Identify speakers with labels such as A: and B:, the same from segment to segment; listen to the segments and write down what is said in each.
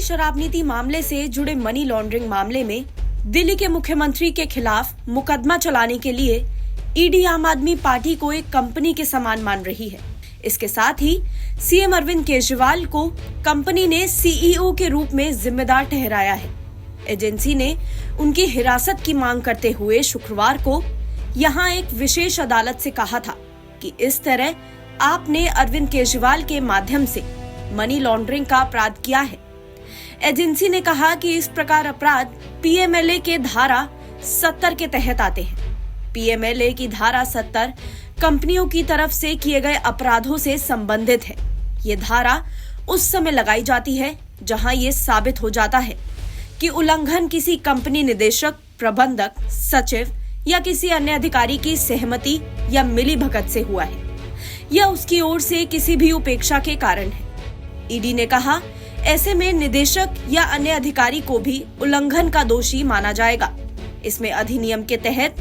A: शराब नीति मामले से जुड़े मनी लॉन्ड्रिंग मामले में दिल्ली के मुख्यमंत्री के खिलाफ मुकदमा चलाने के लिए ईडी आम आदमी पार्टी को एक कंपनी के समान मान रही है। इसके साथ ही सीएम अरविंद केजरीवाल को कंपनी ने सीईओ के रूप में जिम्मेदार ठहराया है। एजेंसी ने उनकी हिरासत की मांग करते हुए शुक्रवार को यहां एक विशेष अदालत से कहा था कि इस तरह आपने अरविंद केजरीवाल के माध्यम से मनी लॉन्ड्रिंग का अपराध किया है। एजेंसी ने कहा कि इस प्रकार अपराध पीएमएलए के धारा 70 के तहत आते हैं। पीएमएलए की धारा 70 कंपनियों की तरफ से किए गए अपराधों से संबंधित है। ये धारा उस समय लगाई जाती है जहां ये साबित हो जाता है कि उल्लंघन किसी कंपनी निदेशक, प्रबंधक, सचिव या किसी अन्य अधिकारी की सहमति या मिलीभगत से हुआ है या उसकी ओर से किसी भी उपेक्षा के कारण है। ईडी ने कहा, ऐसे में निदेशक या अन्य अधिकारी को भी उल्लंघन का दोषी माना जाएगा। इसमें अधिनियम के तहत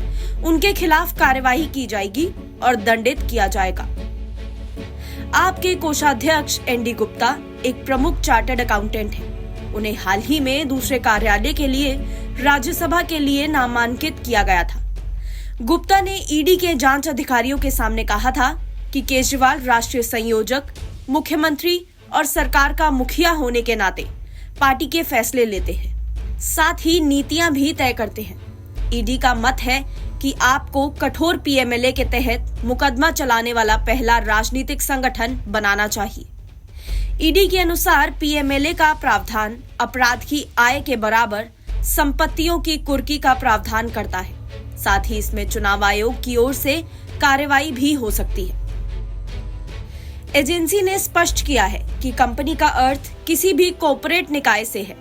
A: उनके खिलाफ कार्यवाही की जाएगी और दंडित किया जाएगा। आपके कोषाध्यक्ष एनडी गुप्ता एक प्रमुख चार्टर्ड अकाउंटेंट हैं। उन्हें हाल ही में दूसरे कार्यालय के लिए राज्यसभा के लिए नामांकित किया गया था। गुप्ता ने ईडी के जांच अधिकारियों के सामने कहा था कि केजरीवाल राष्ट्रीय संयोजक, मुख्यमंत्री और सरकार का मुखिया होने के नाते पार्टी के फैसले लेते हैं, साथ ही नीतियां भी तय करते हैं। ईडी का मत है कि आपको कठोर पीएमएलए के तहत मुकदमा चलाने वाला पहला राजनीतिक संगठन बनाना चाहिए। ईडी के अनुसार पीएमएलए का प्रावधान अपराध की आय के बराबर संपत्तियों की कुर्की का प्रावधान करता है। साथ ही इसमें चुनाव आयोग की ओर से कार्रवाई भी हो सकती है। एजेंसी ने स्पष्ट किया है कि कंपनी का अर्थ किसी भी कॉर्पोरेट निकाय से है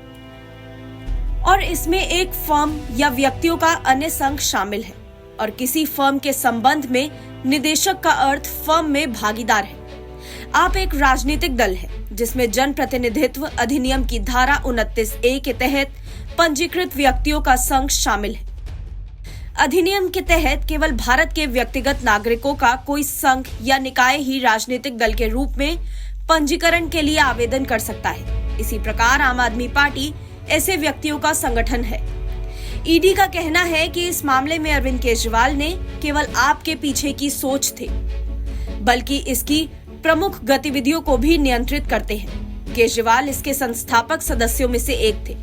A: और इसमें एक फर्म या व्यक्तियों का अन्य संघ शामिल है और किसी फर्म के संबंध में निदेशक का अर्थ फर्म में भागीदार है। आप एक राजनीतिक दल है जिसमें जन प्रतिनिधित्व अधिनियम की धारा 29A के तहत पंजीकृत व्यक्तियों का संघ शामिल है। अधिनियम के तहत केवल भारत के व्यक्तिगत नागरिकों का कोई संघ या निकाय ही राजनीतिक दल के रूप में पंजीकरण के लिए आवेदन कर सकता है। इसी प्रकार आम आदमी पार्टी ऐसे व्यक्तियों का संगठन है। ईडी का कहना है कि इस मामले में अरविंद केजरीवाल ने केवल आपके पीछे की सोच थे, बल्कि इसकी प्रमुख गतिविधियों को भी नियंत्रित करते हैं। केजरीवाल इसके संस्थापक सदस्यों में से एक थे,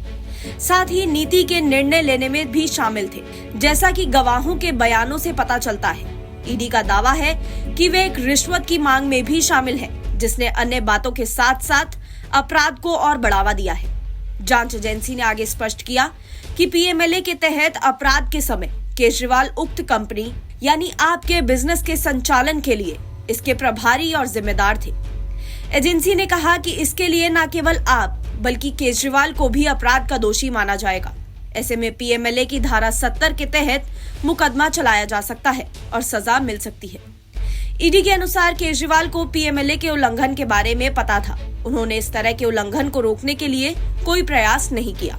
A: साथ ही नीति के निर्णय लेने में भी शामिल थे, जैसा कि गवाहों के बयानों से पता चलता है। ईडी का दावा है कि वे एक रिश्वत की मांग में भी शामिल हैं, जिसने अन्य बातों के साथ साथ अपराध को और बढ़ावा दिया है। जांच एजेंसी ने आगे स्पष्ट किया कि पीएमएलए के तहत अपराध के समय केजरीवाल उक्त कंपनी यानी आपके बिजनेस के संचालन के लिए इसके प्रभारी और जिम्मेदार थे। एजेंसी ने कहा कि इसके लिए न केवल आप बल्कि केजरीवाल को भी अपराध का दोषी माना जाएगा। ऐसे में पीएमएलए की धारा 70 के तहत मुकदमा चलाया जा सकता है और सजा मिल सकती है। ईडी के अनुसार केजरीवाल को पीएमएलए के उल्लंघन के बारे में पता था। उन्होंने इस तरह के उल्लंघन को रोकने के लिए कोई प्रयास नहीं किया।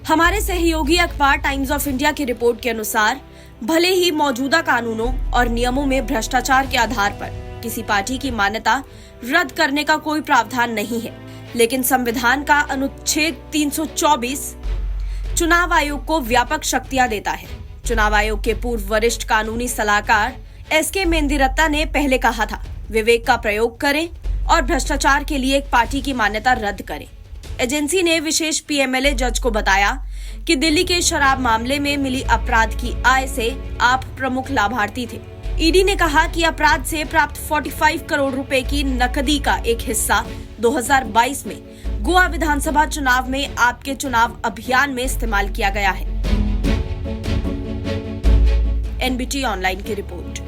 A: हमारे सहयोगी अखबार टाइम्स ऑफ इंडिया की रिपोर्ट के अनुसार भले ही मौजूदा कानूनों और नियमों में भ्रष्टाचार के आधार पर किसी पार्टी की मान्यता रद्द करने का कोई प्रावधान नहीं है, लेकिन संविधान का अनुच्छेद 324 चुनाव आयोग को व्यापक शक्तियां देता है। चुनाव आयोग के पूर्व वरिष्ठ कानूनी सलाहकार एसके मेंदिरत्ता ने पहले कहा था, विवेक का प्रयोग करें और भ्रष्टाचार के लिए एक पार्टी की मान्यता रद्द करें। एजेंसी ने विशेष पीएमएलए जज को बताया कि दिल्ली के शराब मामले में मिली अपराध की आय से आप प्रमुख लाभार्थी थे। ईडी ने कहा कि अपराध से प्राप्त 45 करोड़ रुपए की नकदी का एक हिस्सा 2022 में गोवा विधानसभा चुनाव में आपके चुनाव अभियान में इस्तेमाल किया गया है। एनबीटी ऑनलाइन की रिपोर्ट।